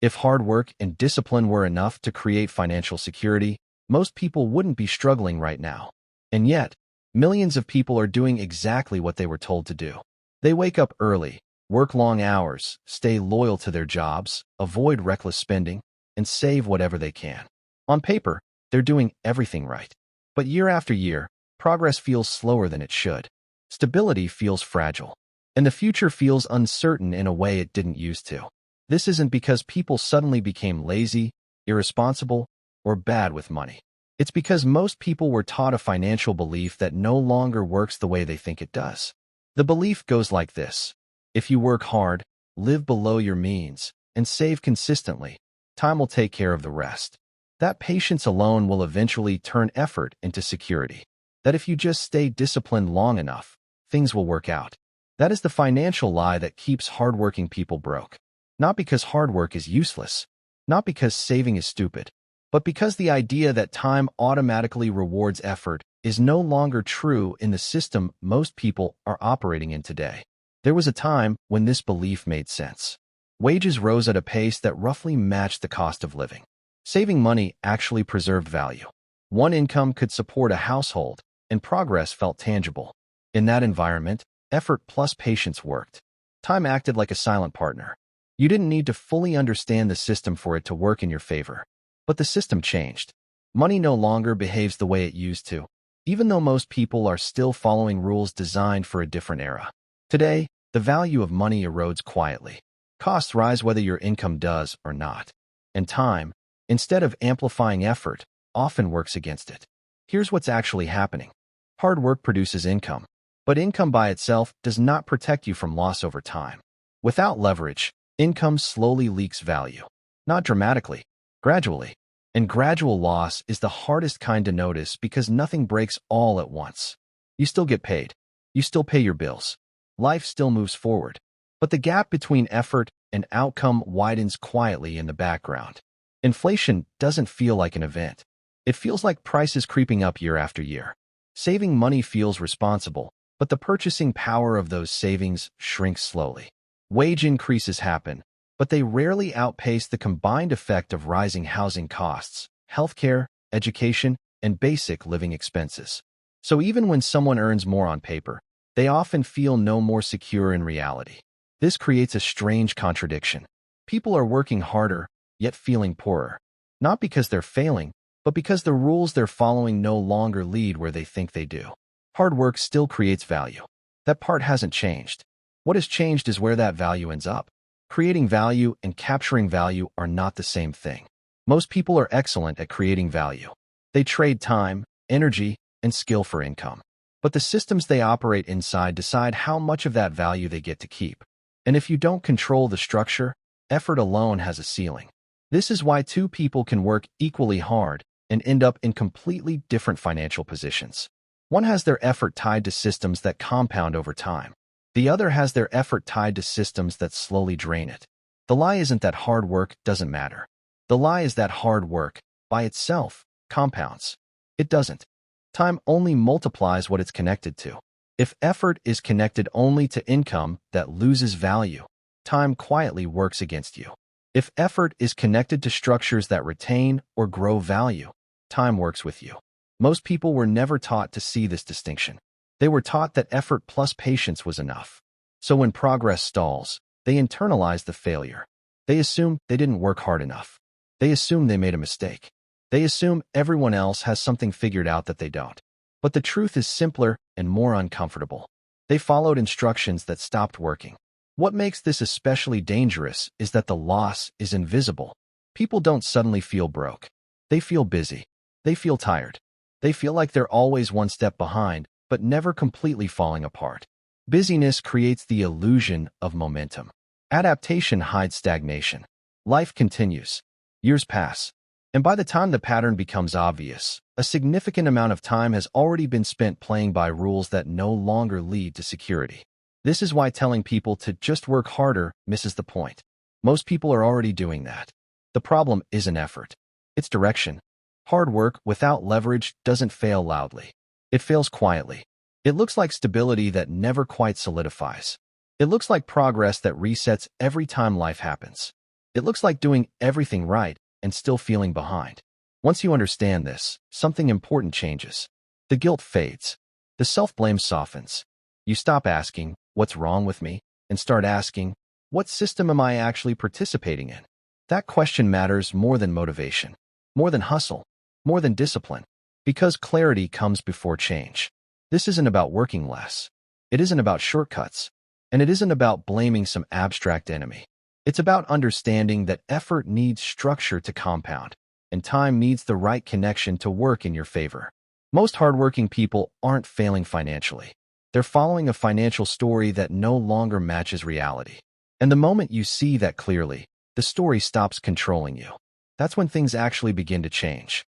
If hard work and discipline were enough to create financial security, most people wouldn't be struggling right now. And yet, millions of people are doing exactly what they were told to do. They wake up early, work long hours, stay loyal to their jobs, avoid reckless spending, and save whatever they can. On paper, they're doing everything right. But year after year, progress feels slower than it should. Stability feels fragile. And the future feels uncertain in a way it didn't used to. This isn't because people suddenly became lazy, irresponsible, or bad with money. It's because most people were taught a financial belief that no longer works the way they think it does. The belief goes like this: if you work hard, live below your means, and save consistently, time will take care of the rest. That patience alone will eventually turn effort into security. That if you just stay disciplined long enough, things will work out. That is the financial lie that keeps hardworking people broke. Not because hard work is useless, not because saving is stupid, but because the idea that time automatically rewards effort is no longer true in the system most people are operating in today. There was a time when this belief made sense. Wages rose at a pace that roughly matched the cost of living. Saving money actually preserved value. One income could support a household, and progress felt tangible. In that environment, effort plus patience worked. Time acted like a silent partner. You didn't need to fully understand the system for it to work in your favor. But the system changed. Money no longer behaves the way it used to, even though most people are still following rules designed for a different era. Today, the value of money erodes quietly. Costs rise whether your income does or not. And time, instead of amplifying effort, often works against it. Here's what's actually happening. Hard work produces income, but income by itself does not protect you from loss over time. Without leverage, income slowly leaks value. Not dramatically, gradually. And gradual loss is the hardest kind to notice because nothing breaks all at once. You still get paid. You still pay your bills. Life still moves forward. But the gap between effort and outcome widens quietly in the background. Inflation doesn't feel like an event. It feels like prices creeping up year after year. Saving money feels responsible, but the purchasing power of those savings shrinks slowly. Wage increases happen, but they rarely outpace the combined effect of rising housing costs, healthcare, education, and basic living expenses. So even when someone earns more on paper, they often feel no more secure in reality. This creates a strange contradiction. People are working harder, yet feeling poorer. Not because they're failing, but because the rules they're following no longer lead where they think they do. Hard work still creates value. That part hasn't changed. What has changed is where that value ends up. Creating value and capturing value are not the same thing. Most people are excellent at creating value. They trade time, energy, and skill for income. But the systems they operate inside decide how much of that value they get to keep. And if you don't control the structure, effort alone has a ceiling. This is why two people can work equally hard and end up in completely different financial positions. One has their effort tied to systems that compound over time. The other has their effort tied to systems that slowly drain it. The lie isn't that hard work doesn't matter. The lie is that hard work, by itself, compounds. It doesn't. Time only multiplies what it's connected to. If effort is connected only to income that loses value, time quietly works against you. If effort is connected to structures that retain or grow value, time works with you. Most people were never taught to see this distinction. They were taught that effort plus patience was enough. So when progress stalls, they internalize the failure. They assume they didn't work hard enough. They assume they made a mistake. They assume everyone else has something figured out that they don't. But the truth is simpler and more uncomfortable. They followed instructions that stopped working. What makes this especially dangerous is that the loss is invisible. People don't suddenly feel broke. They feel busy. They feel tired. They feel like they're always one step behind, but never completely falling apart. Busyness creates the illusion of momentum. Adaptation hides stagnation. Life continues. Years pass. And by the time the pattern becomes obvious, a significant amount of time has already been spent playing by rules that no longer lead to security. This is why telling people to just work harder misses the point. Most people are already doing that. The problem isn't effort. It's direction. Hard work without leverage doesn't fail loudly. It fails quietly. It looks like stability that never quite solidifies. It looks like progress that resets every time life happens. It looks like doing everything right and still feeling behind. Once you understand this, something important changes. The guilt fades. The self-blame softens. You stop asking, "What's wrong with me?" and start asking, "What system am I actually participating in?" That question matters more than motivation, more than hustle, more than discipline, because clarity comes before change. This isn't about working less. It isn't about shortcuts, and it isn't about blaming some abstract enemy. It's about understanding that effort needs structure to compound, and time needs the right connection to work in your favor. Most hardworking people aren't failing financially. They're following a financial story that no longer matches reality. And the moment you see that clearly, the story stops controlling you. That's when things actually begin to change.